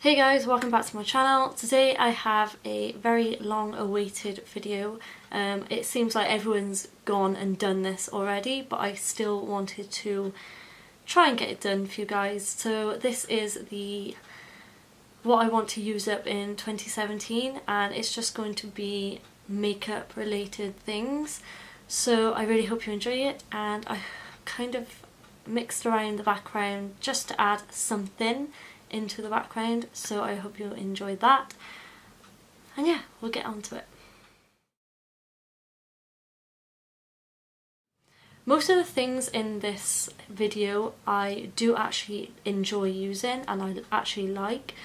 Hey guys, welcome back to my channel. Today I have a very long awaited video. It seems like everyone's gone and done this already, but I still wanted to try and get it done for you guys. So this is what I want to use up in 2017, and it's just going to be makeup related things. So I really hope you enjoy it, and I kind of mixed around the background just to add something into the background, so I hope you'll enjoy that. And yeah, we'll get on to it. Most of the things in this video I do actually enjoy using and I actually like,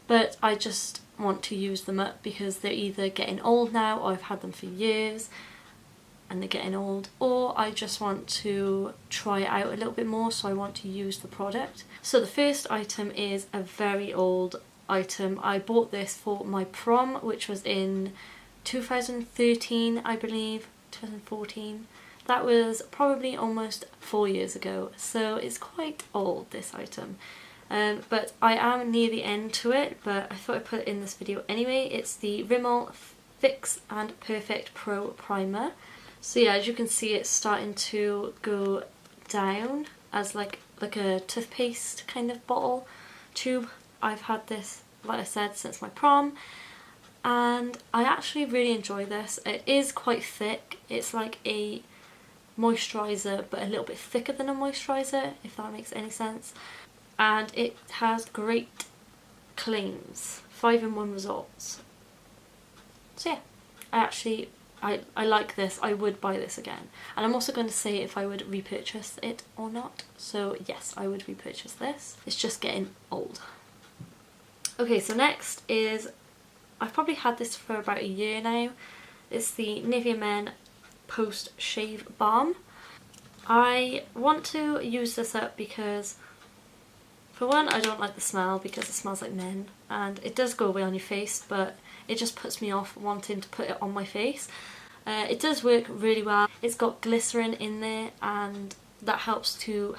but I just want to use them up because they're either getting old now, or I've had them for years and they're getting old, or I just want to try it out a little bit more, so I want to use the product. So the first item is a very old item. I bought this for my prom, which was in 2013, I believe, 2014. That was probably almost 4 years ago, so it's quite old, this item. But I am near the end to it, but I thought I'd put it in this video anyway. It's the Rimmel Fix and Perfect Pro Primer. So yeah, as you can see, it's starting to go down as like a toothpaste kind of bottle tube. I've had this, like I said, since my prom, and I actually really enjoy this. It is quite thick. It's like a moisturiser, but a little bit thicker than a moisturiser, if that makes any sense. And it has great claims, 5-in-1 results. So yeah, I like this. I would buy this again, and I'm also going to say if I would repurchase it or not. So yes, I would repurchase this. It's just getting old. Okay, so next is, I've probably had this for about a year now. It's the Nivea Men Post Shave Balm. I want to use this up because, for one, I don't like the smell because it smells like men, and it does go away on your face, but it just puts me off wanting to put it on my face. It does work really well. It's got glycerin in there, and that helps to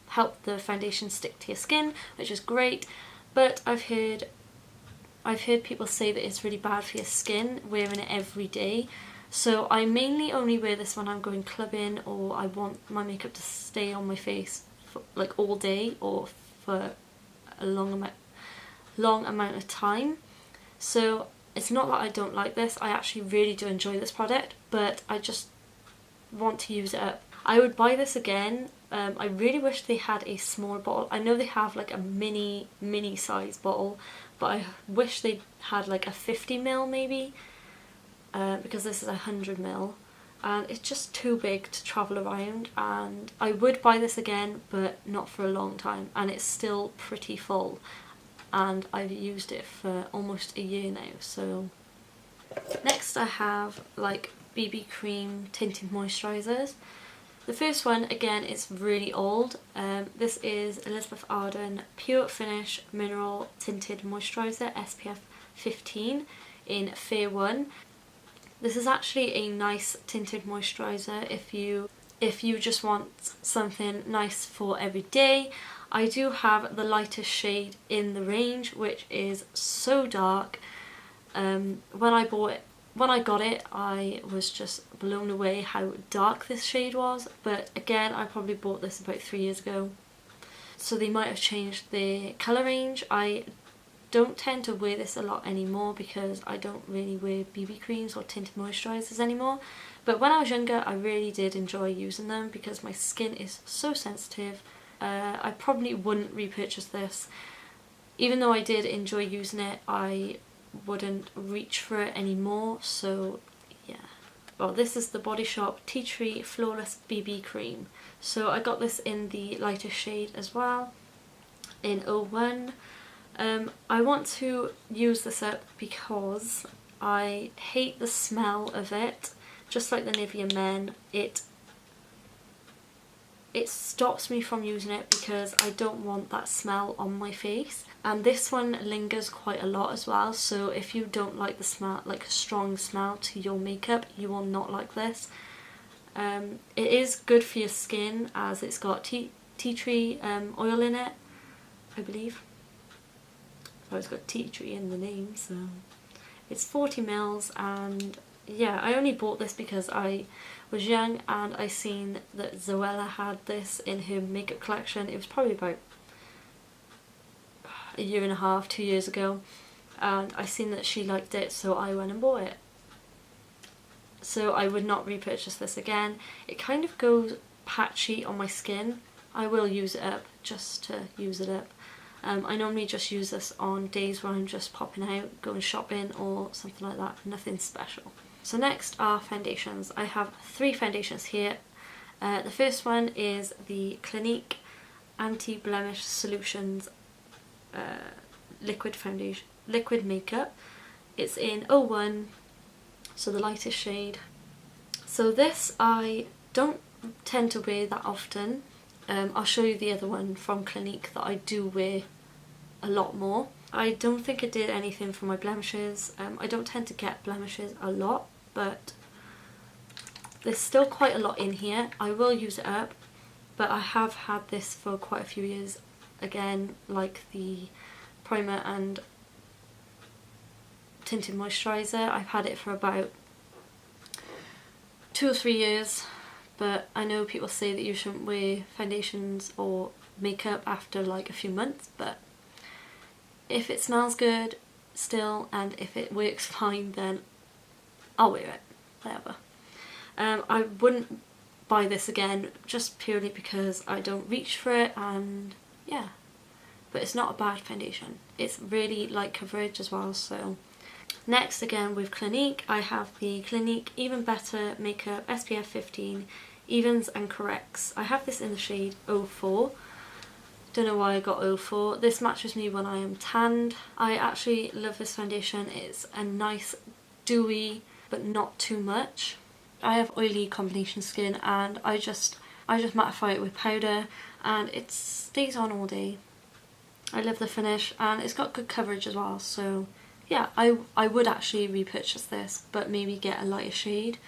help the foundation stick to your skin, which is great. But I've heard people say that it's really bad for your skin wearing it every day. So I mainly only wear this when I'm going clubbing, or I want my makeup to stay on my face for like all day or for a long amount of time. So it's not that I don't like this. I actually really do enjoy this product, but I just want to use it up. I would buy this again. I really wish they had a smaller bottle. I know they have like a mini size bottle, but I wish they had like a 50ml maybe, because this is 100ml, and it's just too big to travel around. And I would buy this again, but not for a long time, and it's still pretty full, and I've used it for almost a year now. So next I have like BB cream tinted moisturisers. The first one, again, is really old. This is Elizabeth Arden Pure Finish Mineral Tinted Moisturiser SPF 15 in Fair 1. This is actually a nice tinted moisturiser if you just want something nice for every day. I do have the lightest shade in the range, which is so dark. When I got it, I was just blown away how dark this shade was. But again, I probably bought this about 3 years ago, so they might have changed the colour range. I don't tend to wear this a lot anymore because I don't really wear BB creams or tinted moisturisers anymore. But when I was younger, I really did enjoy using them because my skin is so sensitive. I probably wouldn't repurchase this. Even though I did enjoy using it, I wouldn't reach for it anymore, so yeah. Well, this is the Body Shop Tea Tree Flawless BB Cream. So I got this in the lightest shade as well, in 01. I want to use this up because I hate the smell of it. Just like the Nivea Men, it stops me from using it because I don't want that smell on my face. And this one lingers quite a lot as well, so if you don't like the smell, like a strong smell to your makeup, you will not like this. It is good for your skin as it's got tea tree oil in it, I believe. it's got tea tree in the name, so it's 40 mils, and yeah, I only bought this because I was young and I seen that Zoella had this in her makeup collection. It was probably about a year and a half, 2 years ago, and I seen that she liked it, so I went and bought it. So I would not repurchase this again. It kind of goes patchy on my skin. I will use it up just to use it up. I normally just use this on days where I'm just popping out, going shopping or something like that, nothing special. So next are foundations. I have 3 foundations here. The first one is the Clinique Anti-Blemish Solutions liquid makeup. It's in 01, so the lightest shade. So this I don't tend to wear that often. I'll show you the other one from Clinique that I do wear a lot more. I don't think it did anything for my blemishes. I don't tend to get blemishes a lot, but there's still quite a lot in here. I will use it up, but I have had this for quite a few years. Again, like the primer and tinted moisturiser, I've had it for about 2 or 3 years. But I know people say that you shouldn't wear foundations or makeup after like a few months, but if it smells good still and if it works fine, then I'll wear it, whatever. I wouldn't buy this again just purely because I don't reach for it, and yeah, but it's not a bad foundation. It's really light coverage as well. So next, again with Clinique, I have the Clinique Even Better Makeup SPF 15 Evens and Corrects. I have this in the shade 04. Don't know why I got 04. This matches me when I am tanned. I actually love this foundation. It's a nice dewy but not too much. I have oily combination skin, and I just mattify it with powder and it stays on all day. I love the finish and it's got good coverage as well, so yeah, I would actually repurchase this, but maybe get a lighter shade.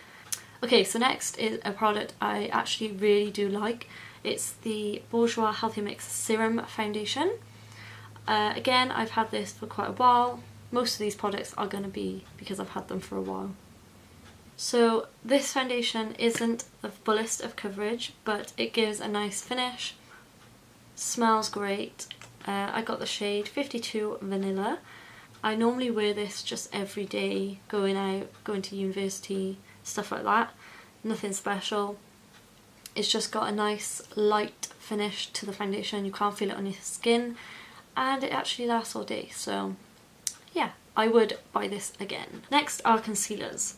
Okay, so next is a product I actually really do like. It's the Bourjois Healthy Mix Serum Foundation. Again, I've had this for quite a while. Most of these products are going to be because I've had them for a while. So this foundation isn't the fullest of coverage, but it gives a nice finish. Smells great. I got the shade 52 Vanilla. I normally wear this just every day, going out, going to university, stuff like that. Nothing special. It's just got a nice light finish to the foundation. You can't feel it on your skin, and it actually lasts all day. So yeah, I would buy this again. Next are concealers.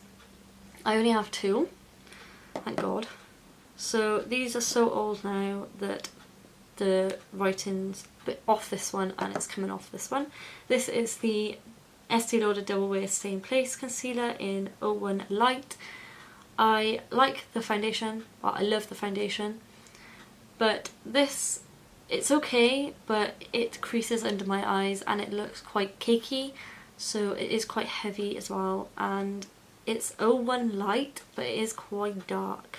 I only have 2, thank God. So these are so old now that the writing's a bit off this one and it's coming off this one. This is the Estee Lauder Double Wear Stay in Place Concealer in 01 Light. I like the foundation, well, I love the foundation, but this, it's okay, but it creases under my eyes and it looks quite cakey, so it is quite heavy as well, and it's 01 Light, but it is quite dark.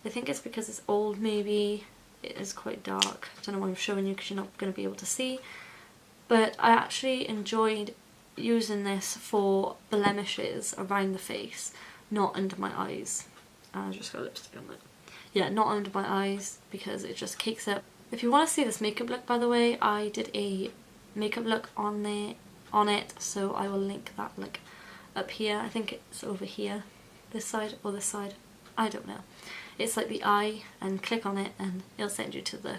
I think it's because it's old, maybe. It is quite dark. I don't know why I'm showing you because you're not going to be able to see. But I actually enjoyed using this for blemishes around the face, not under my eyes. I just got lipstick on it. Yeah, not under my eyes because it just cakes up. If you want to see this makeup look, by the way, I did a makeup look on it, so I will link that look up here. I think it's over here, this side or this side, I don't know. It's like the eye, and click on it and it'll send you to the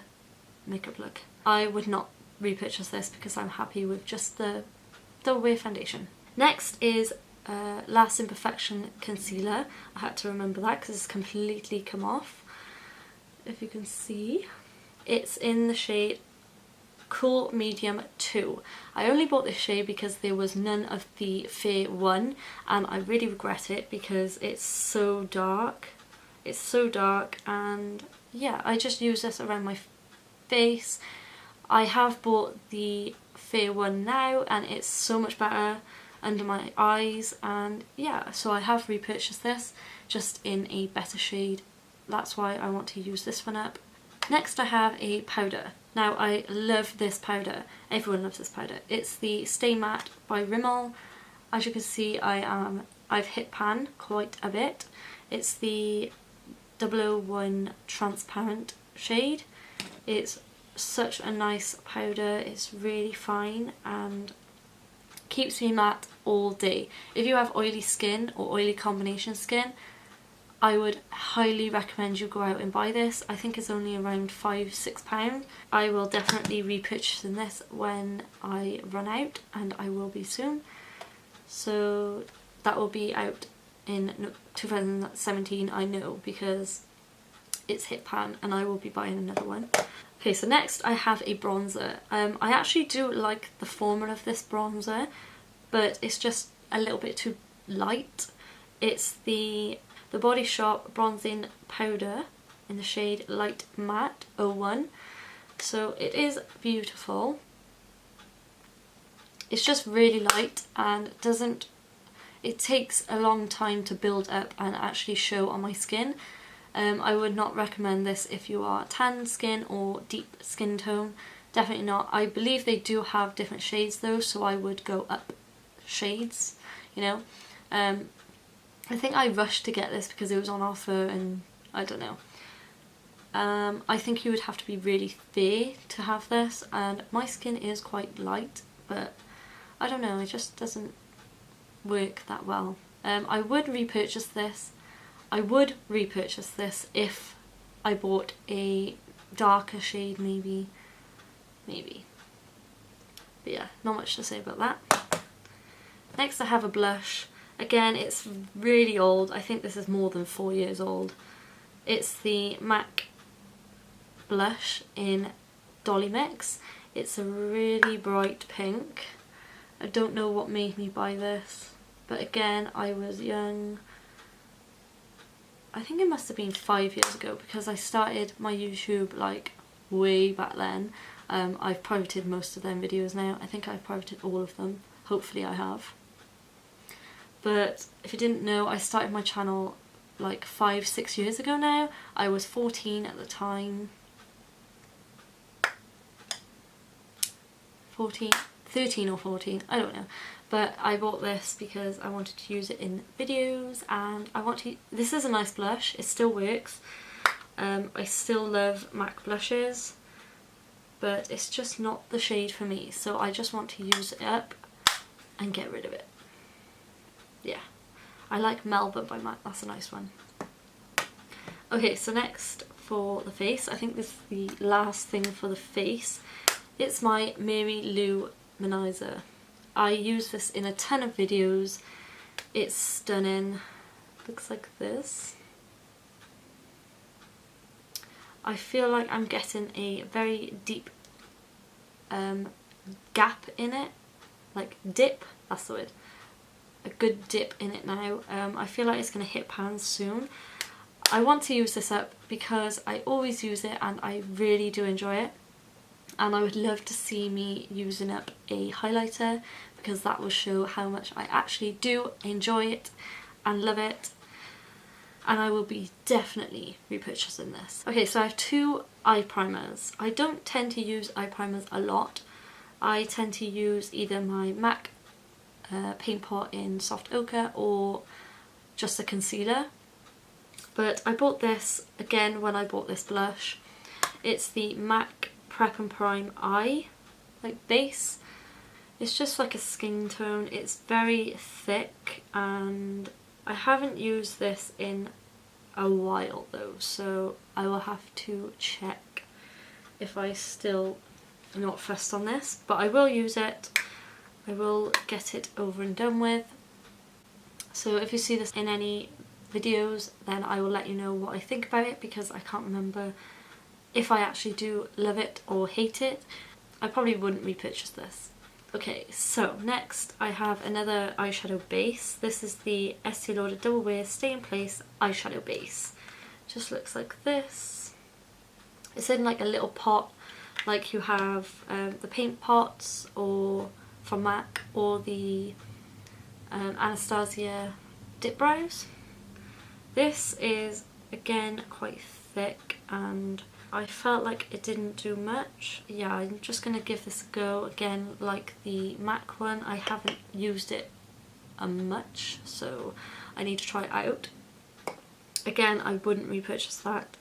makeup look. I would not repurchase this because I'm happy with just the Double Wear foundation. Next is Last Imperfection Concealer. I had to remember that because it's completely come off. If you can see, it's in the shade Cool Medium 2. I only bought this shade because there was none of the Fair 1, and I really regret it because it's so dark. It's so dark, and yeah, I just use this around my face. I have bought the Fair 1 now and it's so much better under my eyes, and yeah, so I have repurchased this just in a better shade. That's why I want to use this one up. Next I have a powder. Now I love this powder. Everyone loves this powder. It's the Stay Matte by Rimmel. As you can see, I've hit pan quite a bit. It's the 001 transparent shade. It's such a nice powder. It's really fine and keeps me matte all day. If you have oily skin or oily combination skin, I would highly recommend you go out and buy this. I think it's only around £5–6. I will definitely repurchase this when I run out, and I will be soon. So that will be out in 2017, I know, because it's hit pan and I will be buying another one. Okay, so next I have a bronzer. I actually do like the formula of this bronzer, but it's just a little bit too light. It's the Body Shop bronzing powder in the shade Light Matte 01. So it is beautiful. It's just really light and it takes a long time to build up and actually show on my skin. I would not recommend this if you are tan skin or deep skin tone. Definitely not. I believe they do have different shades though, so I would go up shades, you know. I think I rushed to get this because it was on offer and I don't know. I think you would have to be really fair to have this, and my skin is quite light, but I don't know, it just doesn't work that well. I would repurchase this. I would repurchase this if I bought a darker shade, maybe. But yeah, not much to say about that. Next I have a blush. Again, it's really old. I think this is more than 4 years old. It's the MAC blush in Dolly Mix. It's a really bright pink. I don't know what made me buy this, but again, I was young. I think it must have been 5 years ago because I started my YouTube like way back then. I've privated most of them videos now. I think I've privated all of them. Hopefully I have. But if you didn't know, I started my channel like 5–6 years ago now. I was 14 at the time. 13 or 14, I don't know. But I bought this because I wanted to use it in videos, and this is a nice blush. It still works. I still love MAC blushes, but it's just not the shade for me. So I just want to use it up and get rid of it. Yeah, I like Melba by MAC, that's a nice one. Okay, so next for the face, I think this is the last thing for the face. It's my Mary Lou Manizer. I use this in a ton of videos. It's stunning. Looks like this. I feel like I'm getting a very deep gap in it. Like dip, that's the word. A good dip in it now. I feel like it's going to hit pan soon. I want to use this up because I always use it and I really do enjoy it. And I would love to see me using up a highlighter because that will show how much I actually do enjoy it and love it. And I will be definitely repurchasing this. Okay, so I have 2 eye primers. I don't tend to use eye primers a lot. I tend to use either my MAC paint pot in soft ochre or just a concealer. But I bought this again when I bought this blush. It's the MAC Prep and Prime Eye like base. It's just like a skin tone. It's very thick and I haven't used this in a while though, so I will have to check if I still am not fussed on this, but I will use it. I will get it over and done with. So if you see this in any videos, then I will let you know what I think about it because I can't remember if I actually do love it or hate it. I probably wouldn't repurchase this. Okay, so next I have another eyeshadow base. This is the Estee Lauder Double Wear Stay in Place eyeshadow base. Just looks like this. It's in like a little pot, like you have the paint pots or from MAC or the Anastasia dip brows. This is again quite thick and I felt like it didn't do much. Yeah, I'm just going to give this a go again like the MAC one. I haven't used it much, so I need to try it out. Again, I wouldn't repurchase that.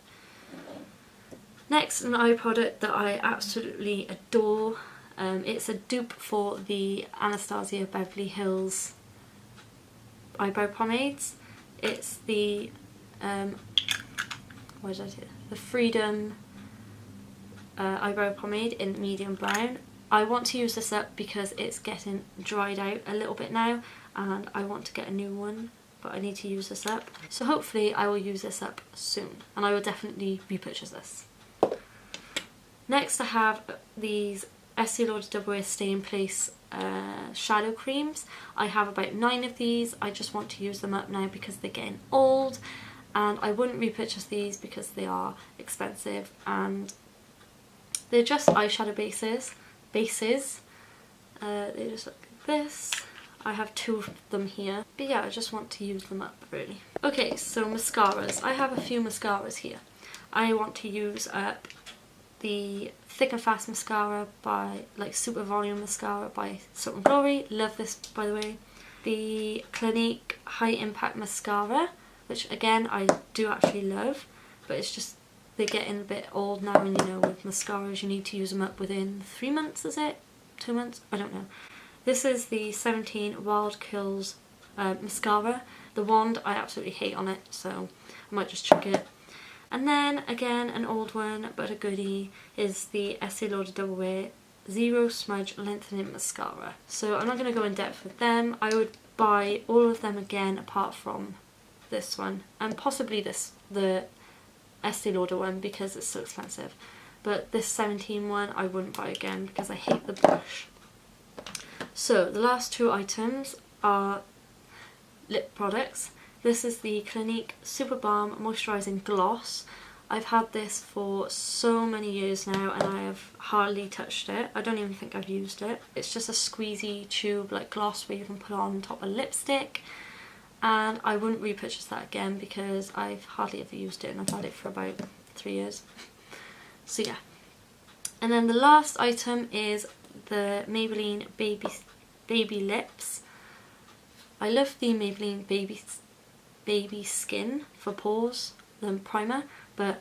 Next, an eye product that I absolutely adore. It's a dupe for the Anastasia Beverly Hills eyebrow pomades. It's the what did I do? The Freedom eyebrow pomade in medium brown. I want to use this up because it's getting dried out a little bit now and I want to get a new one, but I need to use this up. So hopefully I will use this up soon and I will definitely repurchase this. Next I have these Estee Lauder Double Wear Stay in Place shadow creams. I have about 9 of these. I just want to use them up now because they're getting old, and I wouldn't repurchase these because they are expensive and they're just eyeshadow bases. They just look like this. I have 2 of them here, but yeah, I just want to use them up really. Okay, so mascaras. I have a few mascaras here. I want to use up the Thick and Fast mascara by, like, Super Volume mascara by Salt and Glory. Love this, by the way. The Clinique High Impact mascara, which again I do actually love, but it's just they're getting a bit old now, and you know with mascaras you need to use them up within 3 months, is it? 2 months? I don't know. This is the 17 Wild Kills mascara. The wand I absolutely hate on it, so I might just chuck it. And then again, an old one but a goodie is the Estee Lauder Double Wear Zero Smudge Lengthening Mascara. So I'm not going to go in depth with them. I would buy all of them again apart from this one, and possibly the Estee Lauder one because it's so expensive. But this 17 one I wouldn't buy again because I hate the brush. So the last 2 items are lip products. This is the Clinique Superbalm Moisturizing Gloss. I've had this for so many years now and I have hardly touched it. I don't even think I've used it. It's just a squeezy tube like gloss where you can put on top of lipstick, and I wouldn't repurchase that again because I've hardly ever used it and I've had it for about 3 years. So yeah. And then the last item is the Maybelline Baby Lips. I love the Maybelline Baby Skin for pores, the primer, but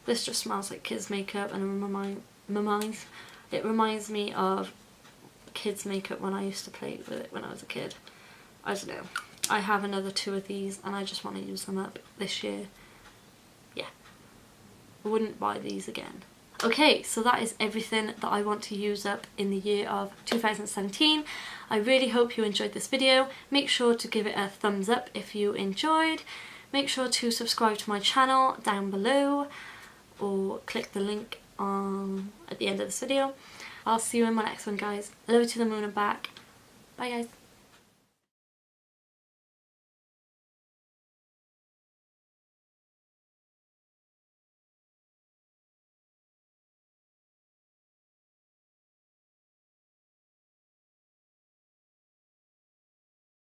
this just smells like kids makeup and it reminds me of kids makeup when I used to play with it when I was a kid. I don't know. I have another 2 of these and I just want to use them up this year. Yeah. I wouldn't buy these again. Okay, so that is everything that I want to use up in the year of 2017. I really hope you enjoyed this video. Make sure to give it a thumbs up if you enjoyed. Make sure to subscribe to my channel down below or click the link at the end of this video. I'll see you in my next one, guys. Love you to the moon and back. Bye, guys.